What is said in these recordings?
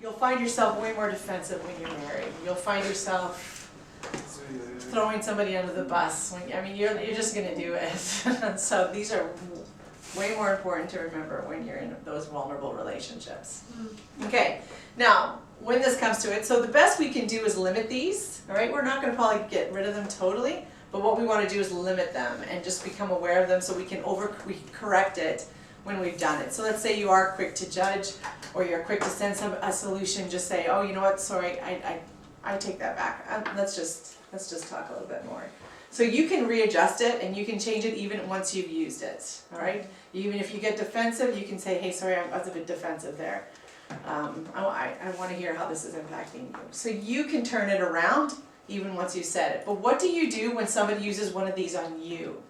you'll find yourself way more defensive when you're married. You'll find yourself throwing somebody under the bus. You're just gonna do it. So these are way more important to remember when you're in those vulnerable relationships. Okay, now, when this comes to it, so the best we can do is limit these, all right? We're not gonna probably get rid of them totally, but what we wanna do is limit them and just become aware of them so we can correct it when we've done it. So let's say you are quick to judge, or you're quick to send a solution, just say, oh, you know what, sorry, I take that back. Let's just talk a little bit more. So you can readjust it and you can change it even once you've used it, all right? Even if you get defensive, you can say, hey, sorry, I was a bit defensive there. I want to hear how this is impacting you. So you can turn it around even once you said it. But what do you do when somebody uses one of these on you?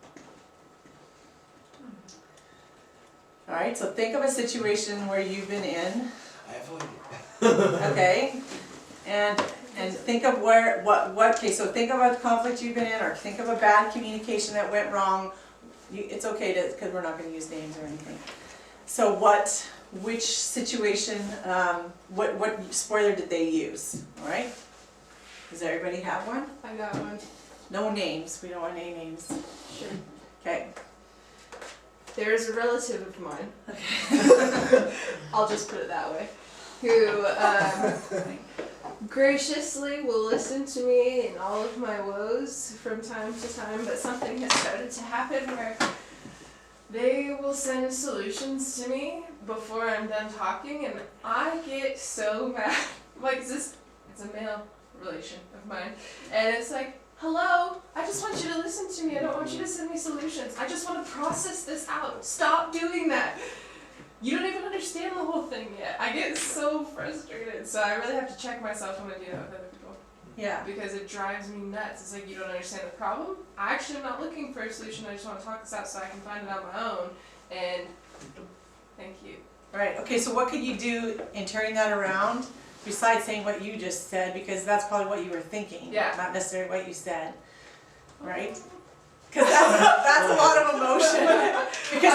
All right, so think of a situation where you've been in. I have avoided. Okay, and think of okay, so think of a conflict you've been in, or think of a bad communication that went wrong. It's okay because we're not going to use names or anything. So which situation, what spoiler did they use, all right? Does everybody have one? I got one. No names, we don't want any names. Sure. Okay. There's a relative of mine, Okay. I'll just put it that way, who graciously will listen to me in all of my woes from time to time, but something has started to happen where they will send solutions to me before I'm done talking, and I get so mad. Like, it's a male relation of mine, and it's like, hello, I just want you to listen to me. I don't want you to send me solutions. I just want to process this out. Stop doing that. You don't even understand the whole thing yet. I get so frustrated. So I really have to check myself when I do that with other people. Yeah. Because it drives me nuts. It's like, you don't understand the problem. I actually am not looking for a solution. I just want to talk this out so I can find it on my own. And thank you. Right, okay, so what could you do in turning that around besides saying what you just said, because that's probably what you were thinking, Yeah. not necessarily what you said, right? Because that's a lot of emotion. Because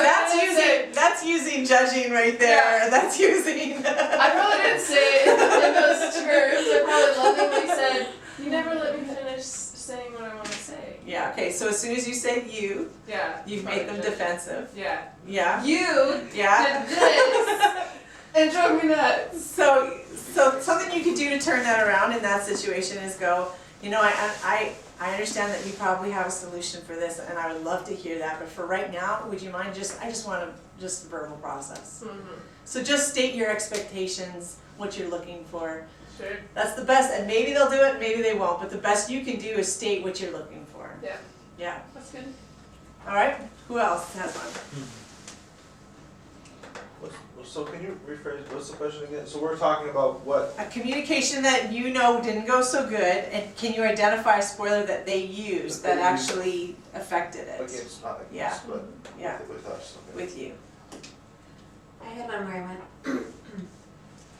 that's using judging right there. Yeah. That's using. I probably didn't say it in those terms. I probably lovingly said, you never let me finish saying what I want to say. Yeah. Okay. So as soon as you say you, Yeah. you've made them defensive. Yeah. Yeah. You Yeah. did this and drove me nuts. So something you could do to turn that around in that situation is go, you know, I understand that you probably have a solution for this, and I would love to hear that, but for right now, would you mind I just want to verbal process. Mm-hmm. So just state your expectations, what you're looking for. Sure. That's the best, and maybe they'll do it, maybe they won't, but the best you can do is state what you're looking for. Yeah. Yeah. That's good. All right, who else has one? So can you rephrase, what's the question again? So we're talking about what? A communication that you know didn't go so good, and can you identify a spoiler that they used that actually affected it? Against, not against, Yeah. but Yeah. with us. Okay. With you. I had one where I went,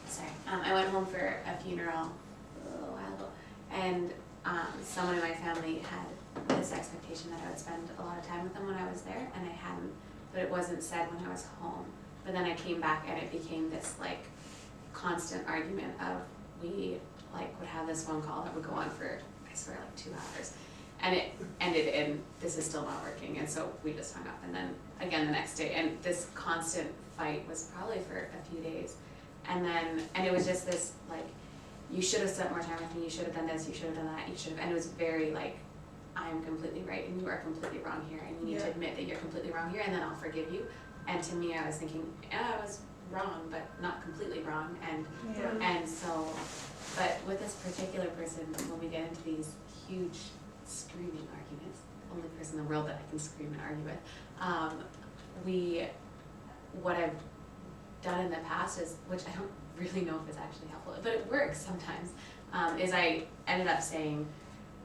sorry, I went home for a funeral a little while ago, and someone in my family had this expectation that I would spend a lot of time with them when I was there, and I hadn't, but it wasn't said when I was home. But then I came back and it became this like constant argument of we like would have this phone call that would go on for, I swear, like 2 hours. And it ended in, this is still not working, and so we just hung up. And then again the next day, and this constant fight was probably for a few days. And it was just this like, you should have spent more time with me, you should have done this, you should have done that, you should have, and it was very like, I'm completely right and you are completely wrong here, and you need to admit that you're completely wrong here, and then I'll forgive you. And to me, I was thinking, yeah, I was wrong, but not completely wrong. And so, but with this particular person, when we get into these huge screaming arguments, only person in the world that I can scream and argue with, what I've done in the past is, which I don't really know if it's actually helpful, but it works sometimes, is I ended up saying,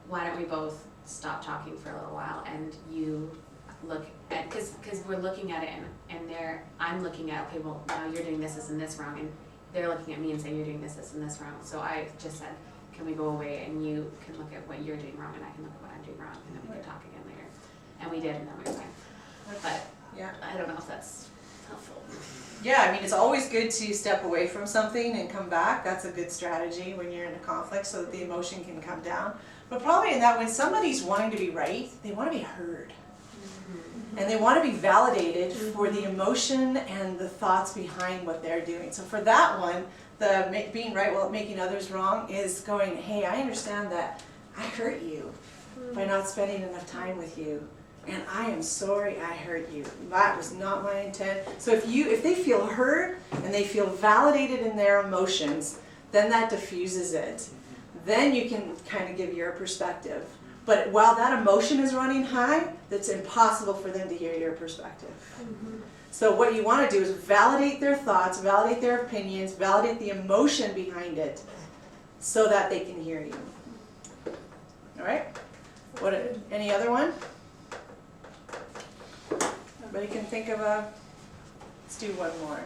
why don't we both stop talking for a little while, and you look at, because we're looking at it, and I'm looking at, okay, well, now you're doing this and this wrong, and they're looking at me and saying you're doing this and this wrong. So I just said, can we go away and you can look at what you're doing wrong and I can look at what I'm doing wrong, and then we can talk again later. And we did, and then we were fine. But Yeah. I don't know if that's helpful. Yeah, I mean, it's always good to step away from something and come back. That's a good strategy when you're in a conflict so that the emotion can come down. But probably in that, when somebody's wanting to be right, they want to be heard. And they want to be validated for the emotion and the thoughts behind what they're doing. So for that one, the being right while making others wrong is going, hey, I understand that I hurt you by not spending enough time with you. And I am sorry I hurt you. That was not my intent. So if they feel heard and they feel validated in their emotions, then that diffuses it. Then you can kind of give your perspective. But while that emotion is running high, it's impossible for them to hear your perspective. So what you want to do is validate their thoughts, validate their opinions, validate the emotion behind it, so that they can hear you. All right? Any other one? Everybody can think of let's do one more.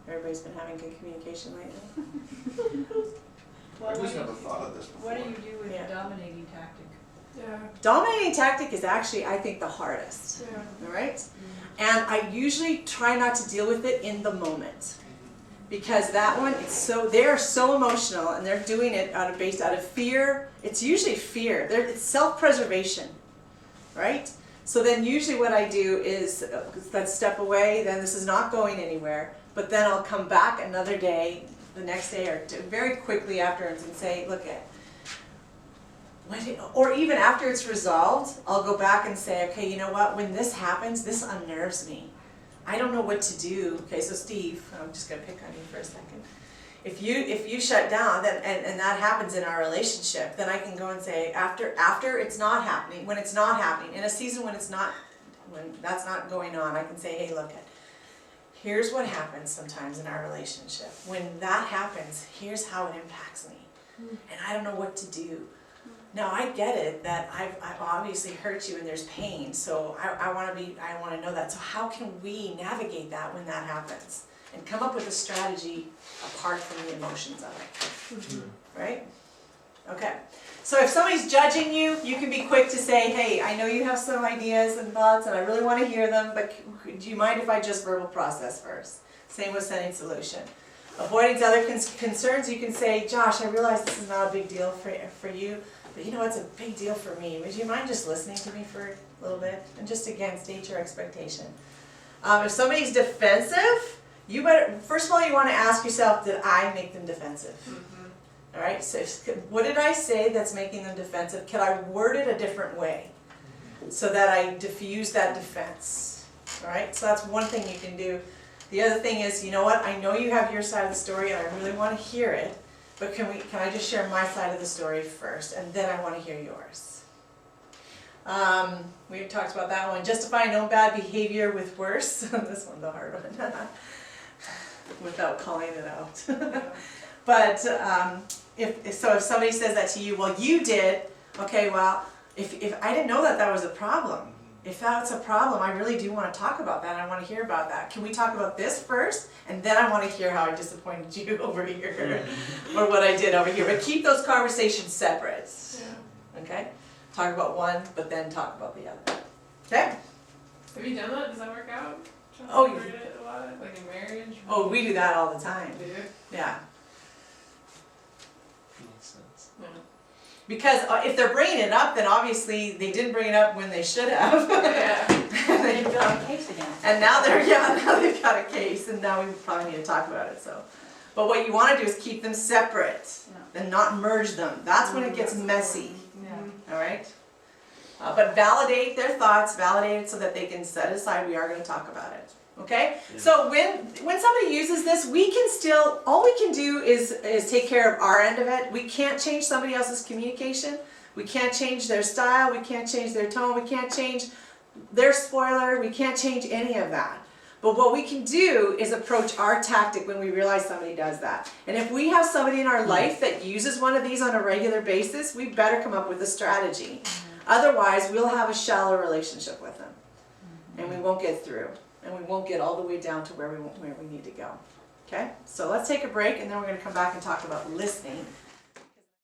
Everybody's been having good communication lately. I just never thought of this before. What do you do with Yeah. the dominating tactic? Yeah. Dominating tactic is actually, I think, the hardest. Yeah. All right? And I usually try not to deal with it in the moment. Because that one, they're so emotional and they're doing it based out of fear. It's usually fear. It's self-preservation, right? So then usually what I do is, let's step away, then this is not going anywhere, but then I'll come back another day, the next day or two, very quickly afterwards and say, look at, or even after it's resolved, I'll go back and say, okay, you know what, when this happens, this unnerves me. I don't know what to do. Okay, so Steve, I'm just gonna pick on you for a second. If you shut down, then and that happens in our relationship, then I can go and say after it's not happening, when it's not happening, in a season when that's not going on, I can say, hey, look, here's what happens sometimes in our relationship. When that happens, here's how it impacts me, and I don't know what to do. Now I get it that I've obviously hurt you and there's pain, so I want to know that. So how can we navigate that when that happens, and come up with a strategy apart from the emotions of it, right? Okay. So if somebody's judging you, you can be quick to say, hey, I know you have some ideas and thoughts, and I really want to hear them, but do you mind if I just verbal process first? Same with sending solution. Avoiding other concerns, you can say, Josh, I realize this is not a big deal for you. But you know, it's a big deal for me. Would you mind just listening to me for a little bit? And just again, state your expectation. If somebody's defensive, you better, first of all, you want to ask yourself, did I make them defensive? All right, so what did I say that's making them defensive? Can I word it a different way so that I diffuse that defense? All right, so that's one thing you can do. The other thing is, you know what, I know you have your side of the story and I really want to hear it. But can I just share my side of the story first, and then I want to hear yours. We talked about that one. Justify no bad behavior with worse. This one's a hard one. Without calling it out. But if somebody says that to you, well, you did. Okay, well, if I didn't know that was a problem. If that's a problem, I really do want to talk about that. I want to hear about that. Can we talk about this first? And then I want to hear how I disappointed you over here. Or what I did over here. But keep those conversations separate. Okay? Talk about one, but then talk about the other. Okay? Have you done that? Does that work out? Oh, you heard it a lot, like in marriage. Oh, we do that all the time. Do you? Yeah. Makes sense. Yeah. Because if they're bringing it up, then obviously they didn't bring it up when they should have. Yeah. They've got a case again. And now now they've got a case, and now we probably need to talk about it. So, but what you want to do is keep them separate and not merge them. That's when it gets messy. Yeah. All right. But validate their thoughts, validate it so that they can set aside. We are going to talk about it. Okay. Yeah. So when somebody uses this, we can still, all we can do is take care of our end of it. We can't change somebody else's communication. We can't change their style. We can't change their tone. We can't change their spoiler. We can't change any of that. But what we can do is approach our tactic when we realize somebody does that. And if we have somebody in our life that uses one of these on a regular basis, we better come up with a strategy. Otherwise, we'll have a shallow relationship with them. And we won't get through. And we won't get all the way down to where we need to go. Okay? So let's take a break, and then we're going to come back and talk about listening